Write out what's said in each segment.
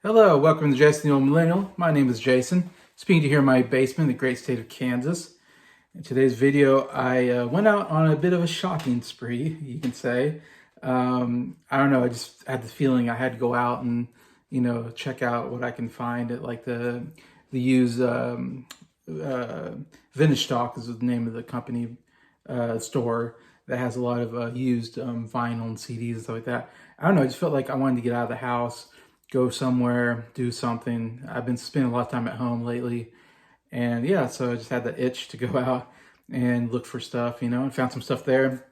Hello, welcome to Jason the Old Millennial. My name is Jason, speaking to you here in my basement in the great state of Kansas. In today's video, I went out on a bit of a shopping spree, you can say. I don't know, I just had the feeling I had to go out and, check out what I can find at like the used Vintage Stock is the name of the company store that has a lot of used vinyl and CDs and stuff like that. I don't know, I just felt like I wanted to get out of the house, go somewhere, do something. I've been spending a lot of time at home lately. And yeah, so I just had the itch to go out and look for stuff, and found some stuff there.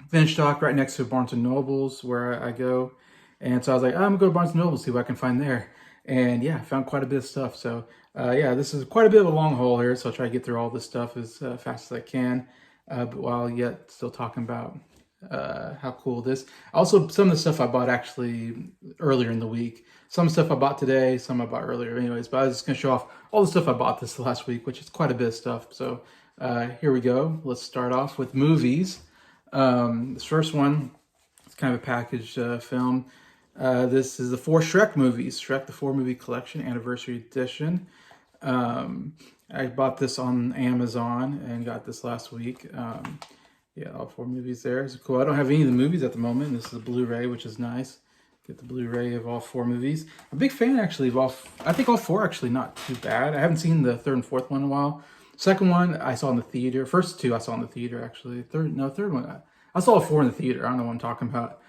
Vintage Stock right next to Barnes & Noble's where I go. And so I was like, I'm gonna go to Barnes & Noble, see what I can find there. And yeah, I found quite a bit of stuff. So yeah, this is quite a bit of a long haul here. So I'll try to get through all this stuff as fast as I can, but while yet still talking about how cool it is. Also, some of the stuff I bought actually earlier in the week. Some stuff I bought today, some I bought earlier anyways, but I was just going to show off all the stuff I bought this last week, which is quite a bit of stuff. So here we go. Let's start off with movies. This first one, it's kind of a packaged film. This is the 4 Shrek movies, Shrek the 4 Movie Collection Anniversary Edition. I bought this on Amazon and got this last week. Yeah, all 4 movies there. It's cool. I don't have any of the movies at the moment. This is a Blu-ray, which is nice. Get the Blu-ray of all 4 movies. I'm a big fan, actually, of all... I think all 4 actually not too bad. I haven't seen the 3rd and 4th one in a while. Second one, I saw in the theater. First 2, I saw in the theater, actually. Third one, I saw all 4 in the theater. I don't know what I'm talking about.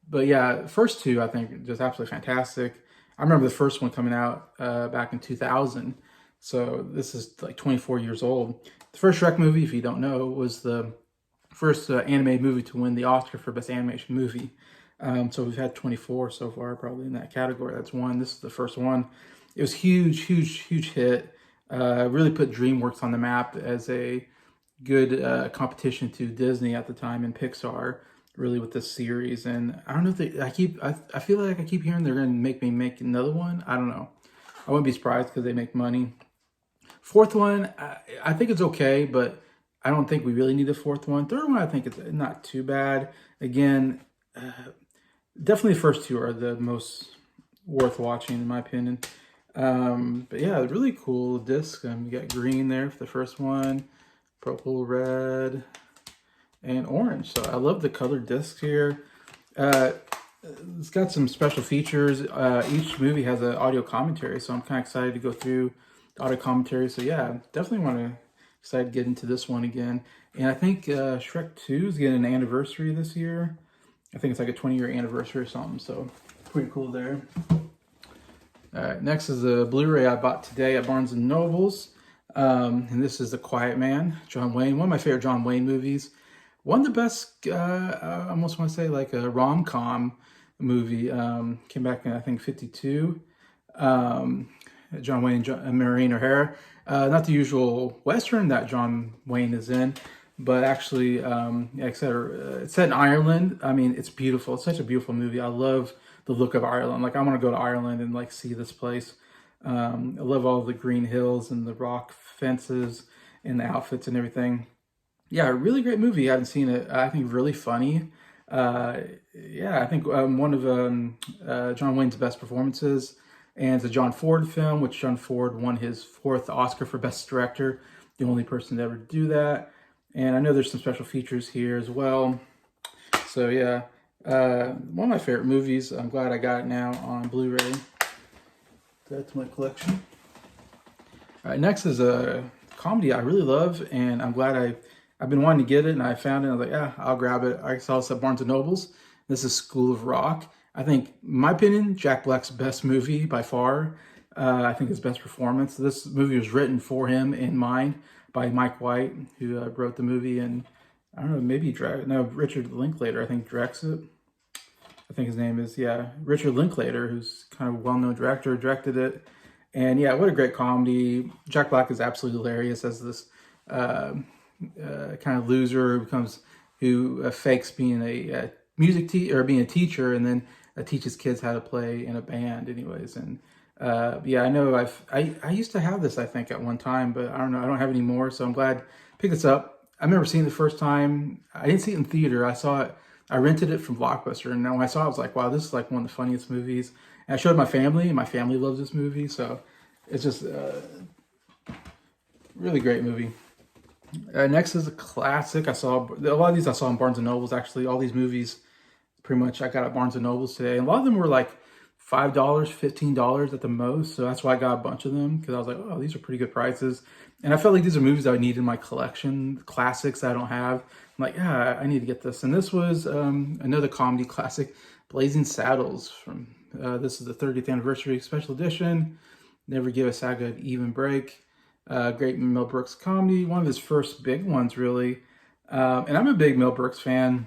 But yeah, first 2, I think, just absolutely fantastic. I remember the first one coming out back in 2000. So this is like 24 years old. The first Shrek movie, if you don't know, was the first animated movie to win the Oscar for Best Animation Movie. So we've had 24 so far, probably in that category. That's one. This is the first one. It was huge hit. Really put DreamWorks on the map as a good competition to Disney at the time and Pixar, really, with this series. And I don't know if I feel like I keep hearing they're going to make another one. I don't know. I wouldn't be surprised because they make money. 4th one, I think it's okay, but I don't think we really need a 4th one. 3rd one, I think it's not too bad. Again, definitely the first 2 are the most worth watching, in my opinion. But yeah, really cool disc. You got green there for the first one, purple, red, and orange. So I love the colored discs here. It's got some special features. Each movie has an audio commentary, so I'm kind of excited to go through the audio commentary. So yeah, definitely excited to get into this one again. And I think Shrek 2 is getting an anniversary this year. I think it's like a 20-year anniversary or something, so pretty cool there. All right, next is a Blu-ray I bought today at Barnes & Noble's. And this is The Quiet Man, John Wayne, one of my favorite John Wayne movies. One of the best, I almost want to say like a rom-com movie. Came back in, I think, 52. John Wayne and Maureen O'Hara. Not the usual Western that John Wayne is in, but actually, it's set in Ireland. I mean, it's beautiful. It's such a beautiful movie. I love the look of Ireland. Like, I want to go to Ireland and like see this place. I love all the green hills and the rock fences and the outfits and everything. Yeah, really great movie. I haven't seen it. I think really funny. Yeah, I think one of John Wayne's best performances. And it's a John Ford film, which John Ford won his 4th Oscar for Best Director. The only person to ever do that. And I know there's some special features here as well. So yeah, one of my favorite movies. I'm glad I got it now on Blu-ray. That's my collection. All right, next is a comedy I really love, and I'm glad I've been wanting to get it, and I found it. I was like, yeah, I'll grab it. I saw this at Barnes & Noble's. This is School of Rock. I think, in my opinion, Jack Black's best movie by far. I think his best performance. This movie was written for him in mind by Mike White, who wrote the movie, and I don't know, maybe Richard Linklater, I think, directs it. I think his name is, yeah, Richard Linklater, who's kind of a well-known director, directed it. And yeah, what a great comedy. Jack Black is absolutely hilarious as this kind of loser who fakes being a music teacher, or being a teacher, and then teaches kids how to play in a band anyways. And Yeah, I know I used to have this, I think, at one time, but I don't know, I don't have any more, so I'm glad I picked this up. I remember seeing it the first time. I didn't see it in theater. I saw it, I rented it from Blockbuster, and then when I saw it, I was like, wow, this is like one of the funniest movies. And I showed my family, and my family loves this movie, so it's just a really great movie. Next is a classic. I saw a lot of these I saw in Barnes and Nobles. Actually, all these movies pretty much I got at Barnes and Nobles today. And a lot of them were like $5, $15 at the most. So that's why I got a bunch of them because I was like, oh, these are pretty good prices. And I felt like these are movies I would need in my collection, classics I don't have. I'm like, yeah, I need to get this. And this was another comedy classic, Blazing Saddles. From this is the 30th anniversary special edition. Never Give a Saga an Even Break. Great Mel Brooks comedy, one of his first big ones, really. And I'm a big Mel Brooks fan.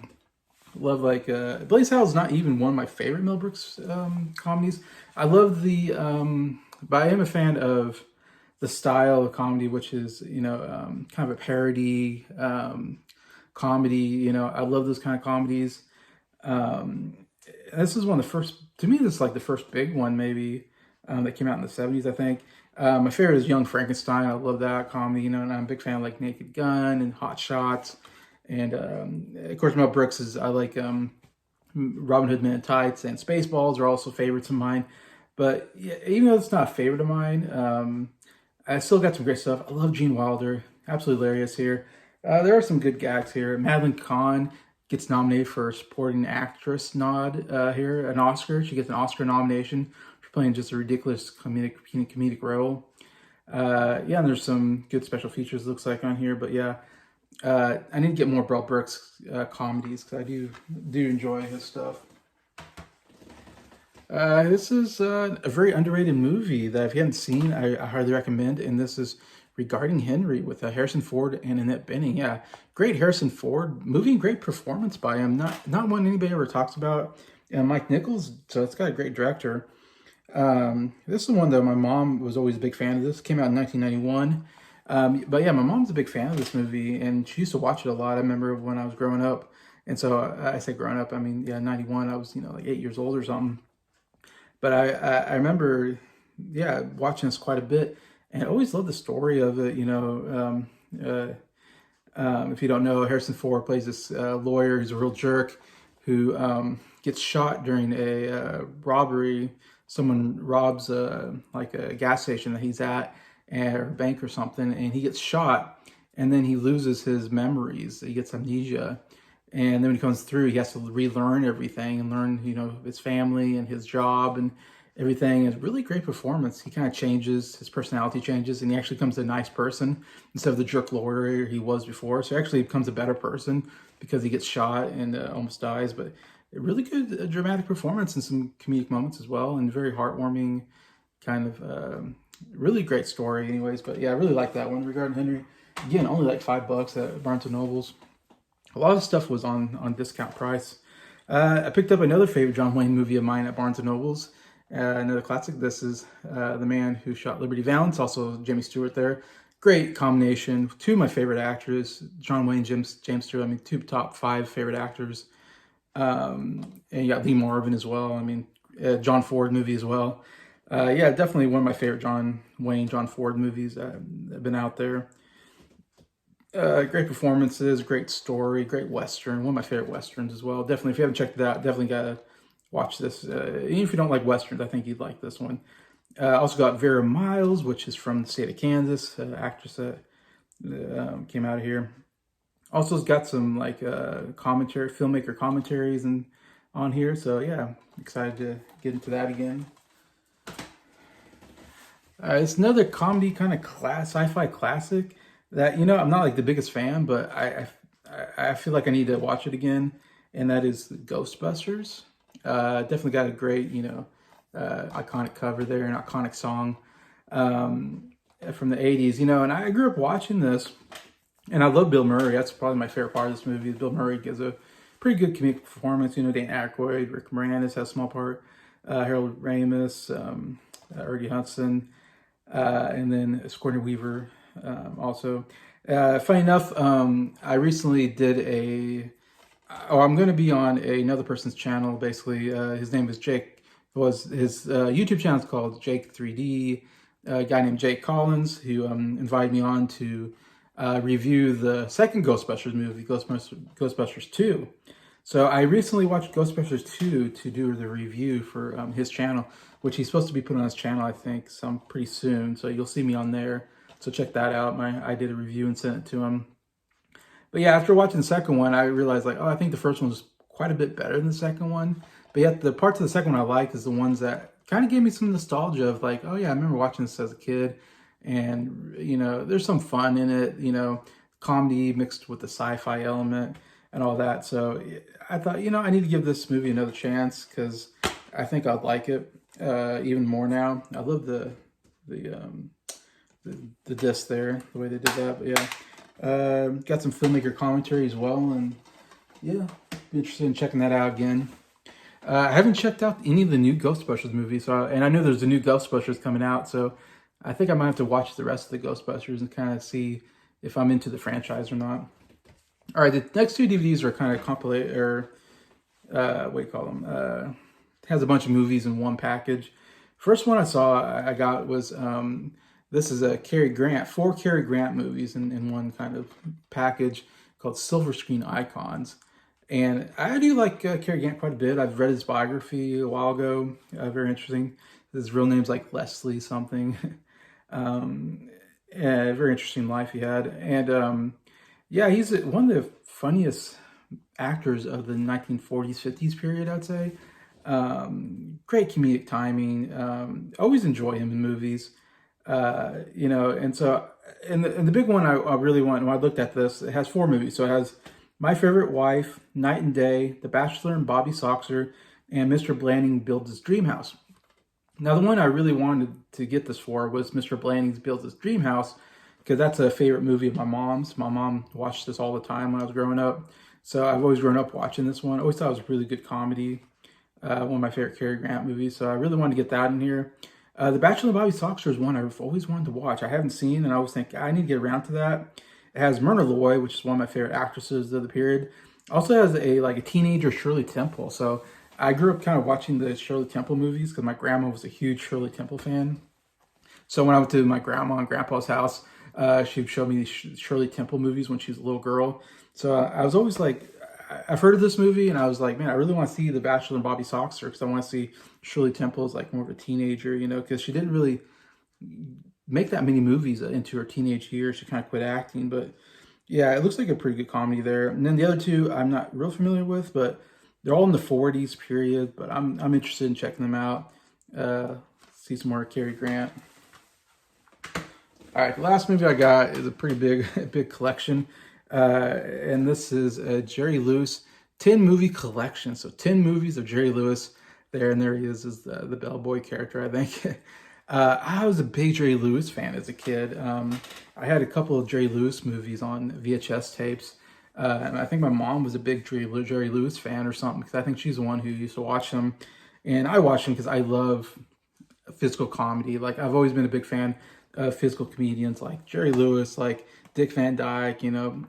Love like Blaze Howell's not even one of my favorite Mel Brooks comedies. I love but I am a fan of the style of comedy, which is kind of a parody comedy. I love those kind of comedies. This is one of the first, to me, this is like the first big one maybe that came out in the 70s, I think. My favorite is Young Frankenstein. I love that comedy, and I'm a big fan of like Naked Gun and Hot Shots. And of course, Mel Brooks is, I like Robin Hood Men in Tights and Spaceballs are also favorites of mine. But yeah, even though it's not a favorite of mine, I still got some great stuff. I love Gene Wilder, absolutely hilarious here. There are some good gags here. Madeline Kahn gets nominated for a supporting actress nod here, an Oscar. She gets an Oscar nomination for playing just a ridiculous comedic role. Yeah, and there's some good special features, looks like, on here. But yeah, I need to get more Mel Brooks comedies because I do enjoy his stuff. This is a very underrated movie that if you haven't seen, I highly recommend. And this is Regarding Henry with Harrison Ford and Annette Bening. Yeah, great Harrison Ford movie, and great performance by him. Not one anybody ever talks about. And Mike Nichols, so it's got a great director. This is one that my mom was always a big fan of. This came out in 1991. But yeah, my mom's a big fan of this movie, and she used to watch it a lot. I remember when I was growing up, and so I say growing up, I mean, yeah, 91. I was like 8 years old or something. But I remember, yeah, watching this quite a bit, and I always loved the story of it. If you don't know, Harrison Ford plays this lawyer who's a real jerk who gets shot during a robbery. Someone robs like a gas station that he's at, or a bank or something, and he gets shot, and then he loses his memories. He gets amnesia. And then when he comes through, he has to relearn everything and learn, his family and his job and everything. It's really great performance. He kind of changes, his personality changes, and he actually becomes a nice person instead of the jerk lawyer he was before. So he actually becomes a better person because he gets shot and almost dies. But a really good dramatic performance and some comedic moments as well, and very heartwarming kind of really great story anyways. But yeah, I really like that one, Regarding Henry. Again, only like $5 at Barnes & Nobles. A lot of stuff was on discount price. I picked up another favorite John Wayne movie of mine at Barnes & Nobles. Another classic. This is The Man Who Shot Liberty Valance, also Jimmy Stewart there. Great combination. Two of my favorite actors, John Wayne, James Stewart. I mean, two top 5 favorite actors. And you got Lee Marvin as well. I mean, John Ford movie as well. Yeah, definitely one of my favorite John Ford movies that have been out there. Great performances, great story, great Western. One of my favorite Westerns as well. Definitely, if you haven't checked it out, definitely gotta watch this. Even if you don't like Westerns, I think you'd like this one. Also got Vera Miles, which is from the state of Kansas, actress that came out of here. Also, it's got some like filmmaker commentaries and on here. So yeah, excited to get into that again. It's another comedy kind of sci-fi classic that I'm not like the biggest fan, but I feel like I need to watch it again, and that is Ghostbusters. Definitely got a great iconic cover there, an iconic song from the 80s. And I grew up watching this, and I love Bill Murray. That's probably my favorite part of this movie. Is Bill Murray gives a pretty good comedic performance. Dan Aykroyd, Rick Moranis has a small part, Harold Ramis, Ernie Hudson. And then Sigourney Weaver also. Funny enough, I recently did I'm going to be on another person's channel, basically. His name is Jake was his YouTube channel is called Jake 3D. A guy named Jake Collins who invited me on to review the second Ghostbusters movie, Ghostbusters 2. So I recently watched Ghostbusters 2 to do the review for his channel, which he's supposed to be putting on his channel, I think, some pretty soon. So you'll see me on there. So check that out. I did a review and sent it to him. But yeah, after watching the second one, I realized like, oh, I think the first one was quite a bit better than the second one. But yet the parts of the second one I like is the ones that kind of gave me some nostalgia of like, oh yeah, I remember watching this as a kid. And, you know, there's some fun in it, you know, comedy mixed with the sci-fi element and all that. So I thought, you know, I need to give this movie another chance because I think I'd like it even more now. I love the the disc there, the way they did that. But yeah. Got some filmmaker commentary as well, and yeah, be interested in checking that out again. I haven't checked out any of the new Ghostbusters movies, and I know there's a new Ghostbusters coming out, so I think I might have to watch the rest of the Ghostbusters and kind of see if I'm into the franchise or not. All right, the next two DVDs are kind of compilate, or what do you call them? Has a bunch of movies in one package. First one I got was this is a Cary Grant, 4 Cary Grant movies in one kind of package called Silver Screen Icons. And I do like Cary Grant quite a bit. I've read his biography a while ago. Very interesting. His real name's like Leslie something. Yeah, very interesting life he had. And yeah, he's one of the funniest actors of the 1940s, 50s period, I'd say. Great comedic timing. Always enjoy him in movies. You know, and so, and the big one I really want, when I looked at this, it has 4 movies. So it has My Favorite Wife, Night and Day, The Bachelor and Bobby Soxer, and Mr. Blanding Builds His Dream House. Now, the one I really wanted to get this for was Mr. Blanding's Builds His Dream House, because that's a favorite movie of my mom's. My mom watched this all the time when I was growing up. So I've always grown up watching this one. Always thought it was a really good comedy. One of my favorite Cary Grant movies. So I really wanted to get that in here. The Bachelor and Bobby Soxer is one I've always wanted to watch. I haven't seen, and I always think I need to get around to that. It has Myrna Loy, which is one of my favorite actresses of the period. Also has a teenager Shirley Temple. So I grew up kind of watching the Shirley Temple movies because my grandma was a huge Shirley Temple fan. So when I went to my grandma and grandpa's house, she would show me these Shirley Temple movies when she was a little girl. So I was always like, I've heard of this movie, and I was like, man, I really want to see The Bachelor and Bobby Soxer because I want to see Shirley Temple as like more of a teenager, you know, because she didn't really make that many movies into her teenage years. She kind of quit acting, but yeah, it looks like a pretty good comedy there. And then the other two I'm not real familiar with, but they're all in the 40s period. But I'm interested in checking them out. See some more Cary Grant. All right, the last movie I got is a pretty big collection. And this is a Jerry Lewis 10 movie collection. So 10 movies of Jerry Lewis there, and there he is as the bellboy character, I think. I was a big Jerry Lewis fan as a kid. I had a couple of Jerry Lewis movies on VHS tapes. And I think my mom was a big Jerry Lewis fan or something, because I think she's the one who used to watch them. And I watch them because I love physical comedy. Like, I've always been a big fan of physical comedians like Jerry Lewis, like Dick Van Dyke, you know,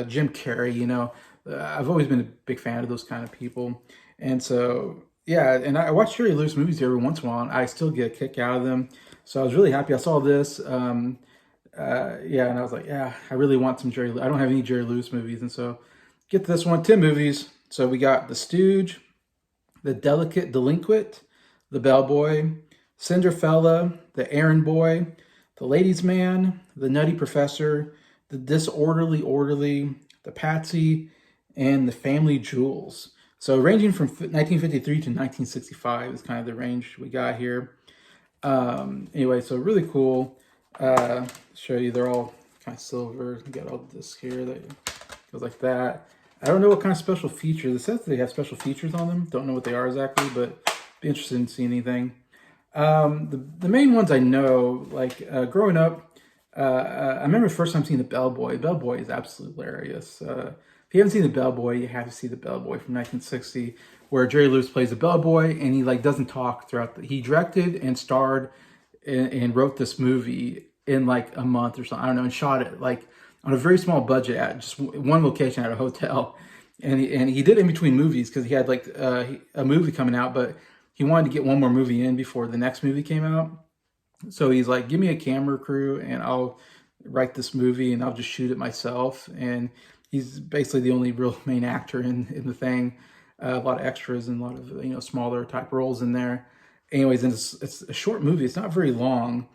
Jim Carrey, you know. I've always been a big fan of those kind of people. And so, yeah, and I watch Jerry Lewis movies every once in a while, and I still get a kick out of them. So I was really happy I saw this. Yeah, and I was like, yeah, I really want some Jerry Lewis. I don't have any Jerry Lewis movies, and so get this one, 10 movies. So we got The Stooge, The Delicate Delinquent, The Bellboy, Cinderfella, The Errand Boy, The Ladies' Man, The Nutty Professor, The Disorderly Orderly, The Patsy, and The Family Jewels. So ranging from 1953 to 1965 is kind of the range we got here. Anyway, so really cool. Show you, they're all kind of silver. You got all this here that goes like that. I don't know what kind of special features. It says they have special features on them. Don't know what they are exactly, but be interested in seeing anything. The main ones I know, like growing up, I remember the first time seeing The Bellboy. Bellboy is absolutely hilarious. If you haven't seen The Bellboy, you have to see The Bellboy from 1960, where Jerry Lewis plays a bellboy, and he like doesn't talk throughout. He directed and starred and wrote this movie in like a month or something. I don't know, and shot it like on a very small budget at just one location at a hotel. and he did it in between movies because he had like a movie coming out, but he wanted to get one more movie in before the next movie came out. So he's like, give me a camera crew and I'll write this movie and I'll just shoot it myself. And he's basically the only real main actor in the thing. A lot of extras and a lot of smaller type roles in there. Anyways, and it's a short movie. It's not very long,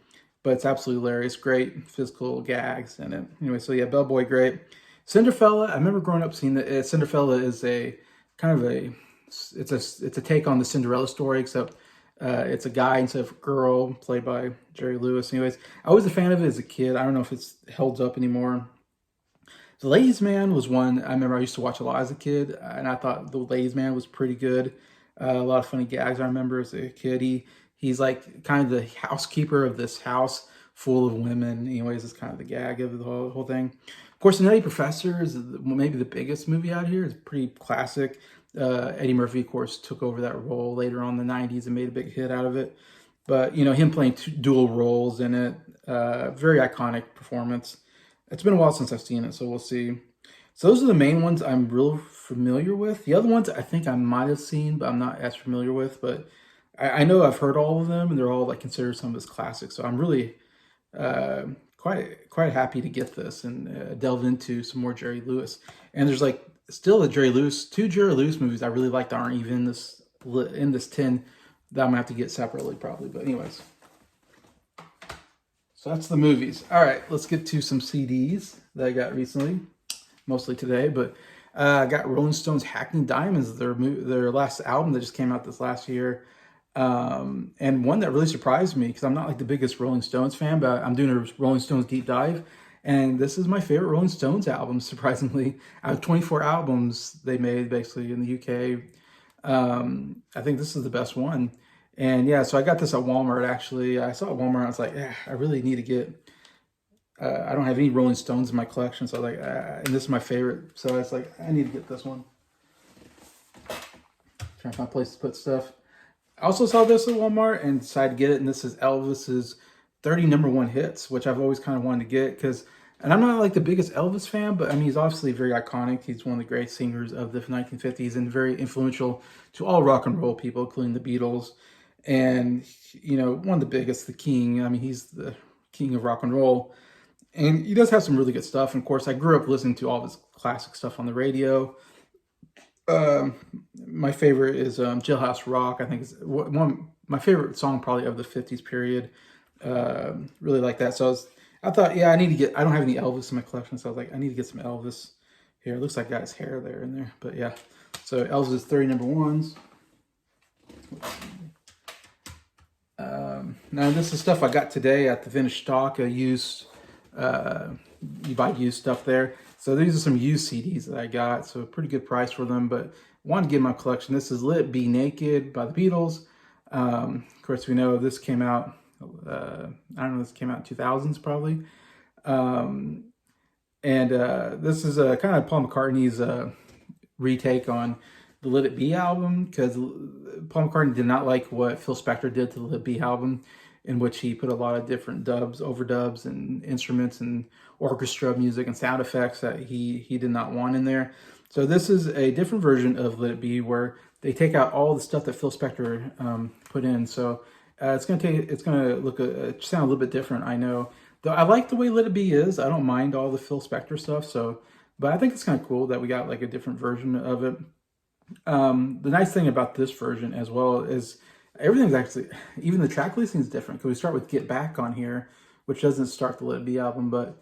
but it's absolutely hilarious. Great physical gags in it. Anyway, so yeah, Bellboy, great. Cinderfella. I remember growing up seeing that Cinderfella is a kind of it's a take on the Cinderella story, except it's a guy instead of a girl, played by Jerry Lewis. Anyways, I was a fan of it as a kid. I don't know if it's held up anymore. The Ladies Man was one I remember I used to watch a lot as a kid, and I thought The Ladies Man was pretty good. A lot of funny gags I remember as a kid. He's like kind of the housekeeper of this house full of women. Anyways, it's kind of the gag of the whole thing. Of course, The Nutty Professor is maybe the biggest movie out here. It's pretty classic. Eddie Murphy, of course, took over that role later on in the 90s and made a big hit out of it. But, him playing dual roles in it, very iconic performance. It's been a while since I've seen it, so we'll see. So those are the main ones I'm real familiar with. The other ones I think I might have seen, but I'm not as familiar with. But I know I've heard all of them, and they're all like considered some of his classics. So I'm really quite happy to get this and delve into some more Jerry Lewis. And there's like still two Jerry Lewis movies I really like that aren't even in this 10 that I'm gonna have to get separately probably. But anyways, so that's the movies. All right, let's get to some CDs that I got recently, mostly today. But I got Rolling Stones' "Hacking Diamonds," their last album that just came out this last year. And one that really surprised me because I'm not like the biggest Rolling Stones fan, but I'm doing a Rolling Stones deep dive. And this is my favorite Rolling Stones album, surprisingly. Out of 24 albums they made basically in the UK, I think this is the best one. And yeah, so I got this at Walmart actually. I saw it at Walmart. I was like, yeah, I really need to get. I don't have any Rolling Stones in my collection, so I was like, and this is my favorite. So it's like, I need to get this one. Trying to find a place to put stuff. I also saw this at Walmart and decided to get it. And this is Elvis's 30 number one hits, which I've always kind of wanted to get because, and I'm not like the biggest Elvis fan, but I mean, he's obviously very iconic. He's one of the great singers of the 1950s and very influential to all rock and roll people, including the Beatles. And, one of the biggest, the king. I mean, he's the king of rock and roll. And he does have some really good stuff. And of course, I grew up listening to all of his classic stuff on the radio. My favorite is Jailhouse Rock. I think it's my favorite song probably of the 50s period. Really like that. So I thought, yeah, I need to get, I don't have any Elvis in my collection. So I was like, I need to get some Elvis here. It looks like I got his hair there in there. But yeah, so Elvis 30 number ones. Now this is stuff I got today at the Vintage Stock. Used, you buy used stuff there. So these are some used CDs that I got. So a pretty good price for them, but wanted to get in my collection. This is Let It Be Naked by the Beatles. Of course, we know this came out, I don't know, this came out in 2000s probably. This is kind of Paul McCartney's retake on the Let It Be album, because Paul McCartney did not like what Phil Spector did to the Let It Be album, in which he put a lot of different dubs, overdubs, and instruments and orchestra music and sound effects that he did not want in there. So this is a different version of Let It Be, where they take out all the stuff that Phil Spector put in. So it's gonna look sound a little bit different, I know. Though I like the way Let It Be is. I don't mind all the Phil Spector stuff. So, but I think it's kind of cool that we got like a different version of it. The nice thing about this version as well is everything's actually, even the track listing is different, because we start with Get Back on here, which doesn't start the Let It Be album, but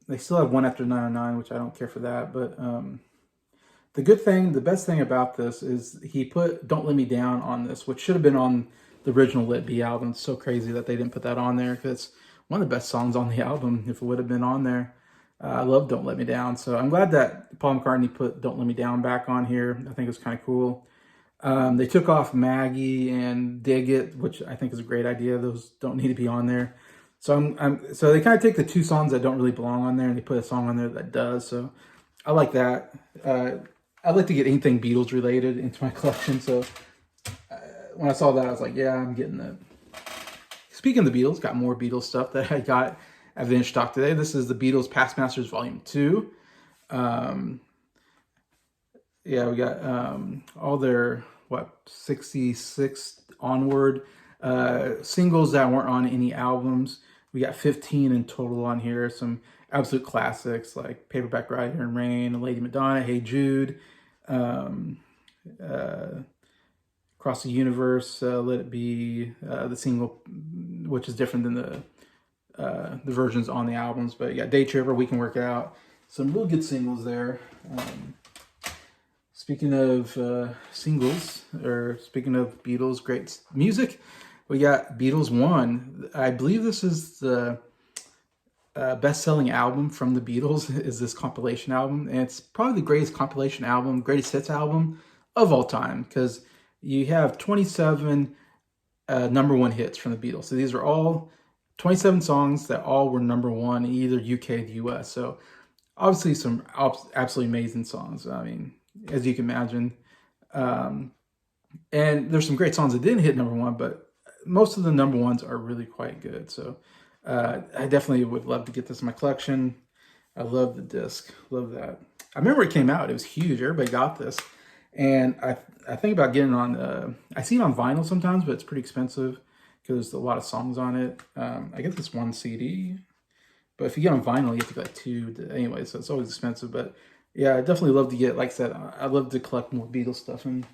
they still have one after 909, which I don't care for that. But the best thing about this is he put Don't Let Me Down on this, which should have been on the original Let It Be album. It's so crazy that they didn't put that on there, because it's one of the best songs on the album if it would have been on there. I love Don't Let Me Down. So I'm glad that Paul McCartney put Don't Let Me Down back on here. I think it's kind of cool. They took off Maggie and Dig It, which I think is a great idea. Those don't need to be on there. So so they kind of take the two songs that don't really belong on there and they put a song on there that does. So I like that. I like to get anything Beatles related into my collection. So when I saw that, I was like, yeah, I'm getting that. Speaking of the Beatles, got more Beatles stuff that I got have in stock today. This is the Beatles Past Masters Volume 2. Yeah, we got all their, 66 onward singles that weren't on any albums. We got 15 in total on here. Some absolute classics like Paperback Writer and Rain, Lady Madonna, Hey Jude, Across the Universe, Let It Be, the single, which is different than the versions on the albums. But yeah, Day Tripper, We Can Work It Out. Some real good singles there. Speaking of singles, or speaking of Beatles, great music, we got Beatles 1. I believe this is the best-selling album from the Beatles, is this compilation album. And it's probably the greatest compilation album, greatest hits album of all time, because you have 27 number one hits from the Beatles. So these are all 27 songs that all were number one in either UK or the US. So obviously some absolutely amazing songs. I mean, as you can imagine. And there's some great songs that didn't hit number one, but most of the number ones are really quite good. So I definitely would love to get this in my collection. I love the disc. Love that. I remember it came out. It was huge. Everybody got this. And I think about getting on, I see it on vinyl sometimes, but it's pretty expensive because there's a lot of songs on it. I guess it's one CD. But if you get on vinyl, you have to get like two anyway, so it's always expensive. But yeah, I definitely love to get, like I said, I love to collect more Beatles stuff, and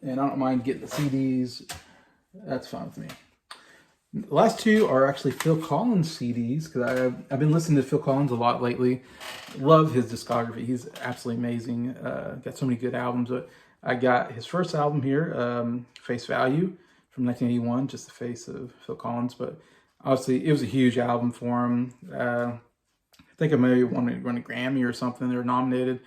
I don't mind getting the CDs. That's fine with me. The last two are actually Phil Collins CDs, because I've been listening to Phil Collins a lot lately. Love his discography. He's absolutely amazing. Got so many good albums. But I got his first album here, Face Value, from 1981, just the face of Phil Collins. But obviously, it was a huge album for him. I think I maybe won a Grammy or something. They were nominated.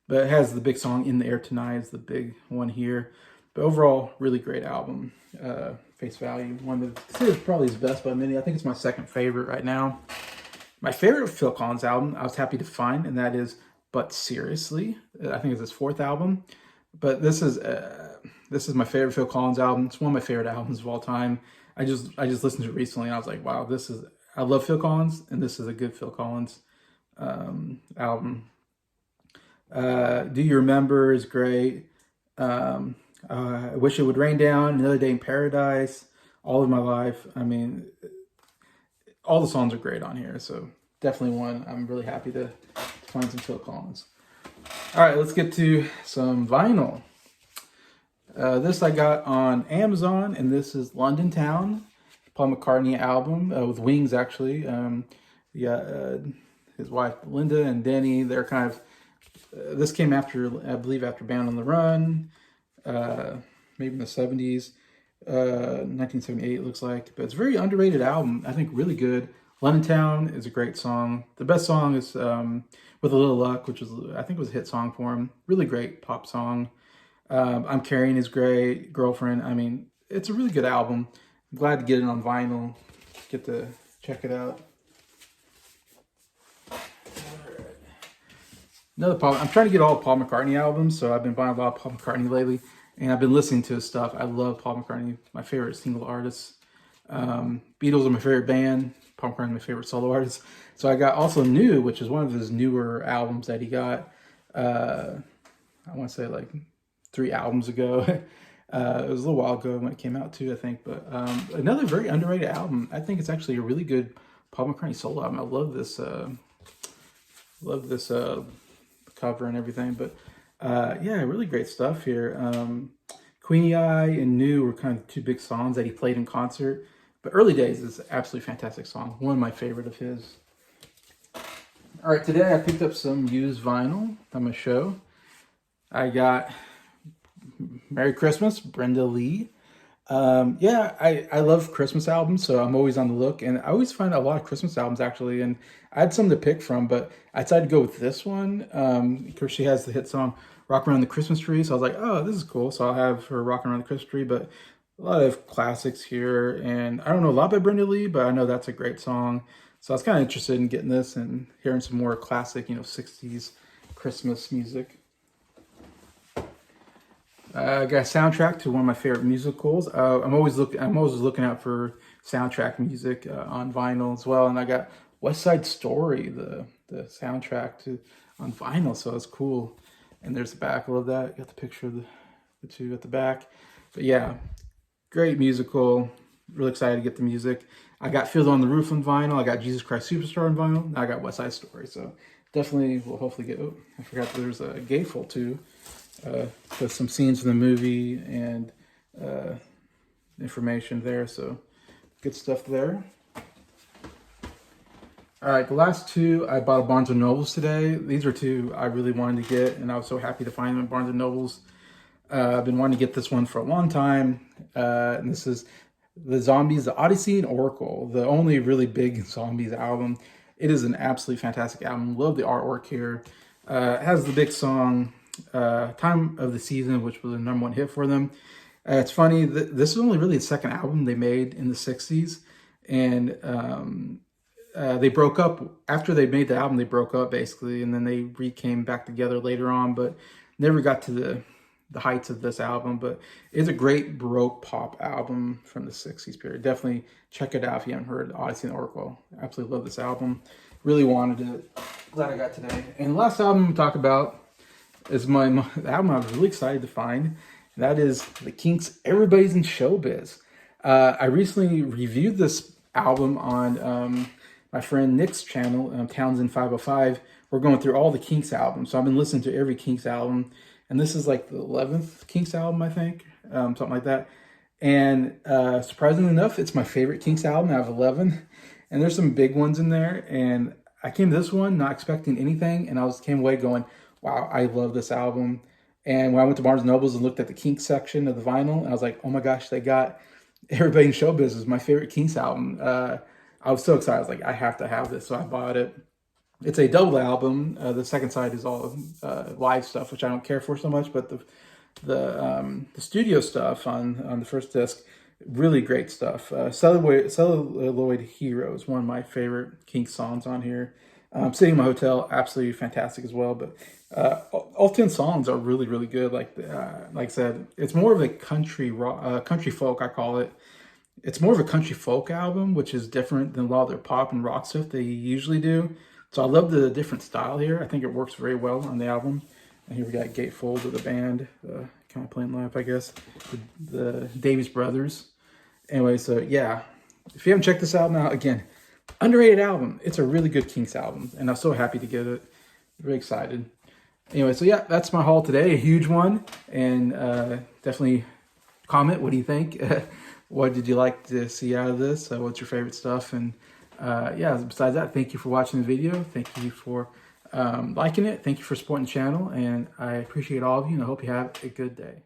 But it has the big song In the Air Tonight is the big one here. But overall, really great album. Face Value, one of considered probably his best by many. I think it's my second favorite right now. My favorite Phil Collins album, I was happy to find, and that is But Seriously. I think it's his fourth album. But this is my favorite Phil Collins album. It's one of my favorite albums of all time. I just listened to it recently, and I was like, wow, I love Phil Collins, and this is a good Phil Collins album. Do You Remember is great. I Wish It Would Rain Down, Another Day in Paradise, All of My Life. I mean, all the songs are great on here, so definitely one I'm really happy to find some Phil Collins. All right, let's get to some vinyl. This I got on Amazon, and this is London Town, Paul McCartney album with Wings, actually. His wife Linda and Denny, they're kind of, this came after, I believe, after Band on the Run, maybe in the 70s, 1978 it looks like. But it's a very underrated album. I think really good. London Town is a great song. The best song is With a Little Luck, which was, I think, was a hit song for him. Really great pop song. I'm Carrying is great. Girlfriend. I mean, it's a really good album. I'm glad to get it on vinyl. Get to check it out. I'm trying to get all Paul McCartney albums, so I've been buying a lot of Paul McCartney lately, and I've been listening to his stuff. I love Paul McCartney, my favorite single artist. Beatles are my favorite band. Paul McCartney, my favorite solo artist. So I got also New, which is one of his newer albums that he got, I want to say like 3 albums ago. It was a little while ago when it came out too, I think. But another very underrated album. I think it's actually a really good Paul McCartney solo album. I love this. Cover and everything. But yeah, really great stuff here. Queenie Eye and New were kind of 2 big songs that he played in concert. But Early Days is an absolutely fantastic song. One of my favorite of his. All right, today I picked up some used vinyl on my show. I got Merry Christmas, Brenda Lee. Yeah, I love Christmas albums, so I'm always on the look. And I always find a lot of Christmas albums, actually. And I had some to pick from, but I decided to go with this one. Because she has the hit song Rock Around the Christmas Tree. So I was like, oh, this is cool. So I'll have her Rock Around the Christmas Tree. But a lot of classics here. And I don't know a lot by Brenda Lee, but I know that's a great song. So I was kind of interested in getting this and hearing some more classic, 60s Christmas music. I got a soundtrack to one of my favorite musicals. I'm always looking out for soundtrack music on vinyl as well. And I got West Side Story, the soundtrack to on vinyl. So it's cool. And there's the back. I love that. Got the picture of the two at the back. But yeah, great musical. Really excited to get the music. I got Fiddler on the Roof on vinyl. I got Jesus Christ Superstar on vinyl. Now I got West Side Story. So definitely will hopefully get. Oh, I forgot there's a gatefold too. With some scenes from the movie and information there. So good stuff there. All right, the last two, I bought at Barnes & Nobles today. These are two I really wanted to get, and I was so happy to find them at Barnes & Nobles. I've been wanting to get this one for a long time, and this is The Zombies, The Odyssey and Oracle, the only really big Zombies album. It is an absolutely fantastic album. Love the artwork here. It has the big song, Time of the Season, which was a #1 hit for them. It's funny, this is only really the second album they made in the 60s, and they broke up after they made the album. They broke up basically, and then they came back together later on, but never got to the heights of this album. But it's a great Baroque pop album from the 60s period. Definitely check it out if you haven't heard Odyssey and Oracle. Absolutely love this album. Really wanted it. Glad I got today. And the last album to talk about is the album I was really excited to find. That is The Kinks' Everybody's in Showbiz. I recently reviewed this album on my friend Nick's channel, Townsend 505. We're going through all the Kinks albums. So I've been listening to every Kinks album. And this is like the 11th Kinks album, I think. Something like that. And surprisingly enough, it's my favorite Kinks album out of 11. And there's some big ones in there. And I came to this one not expecting anything. And came away going, wow, I love this album. And when I went to Barnes & Nobles and looked at the Kinks section of the vinyl, and I was like, oh my gosh, they got Everybody in Show Business, my favorite Kinks album. I was so excited. I was like, I have to have this. So I bought it. It's a double album. The second side is all live stuff, which I don't care for so much. But the studio stuff on the first disc, really great stuff. Celluloid Hero is one of my favorite Kinks songs on here. Sitting in My Hotel, absolutely fantastic as well. But all 10 songs are really, really good. Like I said, it's more of a country rock, country folk, I call it. It's more of a country folk album, which is different than a lot of their pop and rock stuff they usually do. So I love the different style here. I think it works very well on the album. And here we got gatefold of the band, kind of playing live, I guess. The Davies Brothers. Anyway, so yeah, if you haven't checked this album out, again, underrated album. It's a really good Kinks album, and I'm so happy to get it. Really excited. Anyway, so yeah, that's my haul today. A huge one, and definitely comment. What do you think? What did you like to see out of this? What's your favorite stuff? And yeah, besides that, thank you for watching the video. Thank you for liking it. Thank you for supporting the channel, and I appreciate all of you, and I hope you have a good day.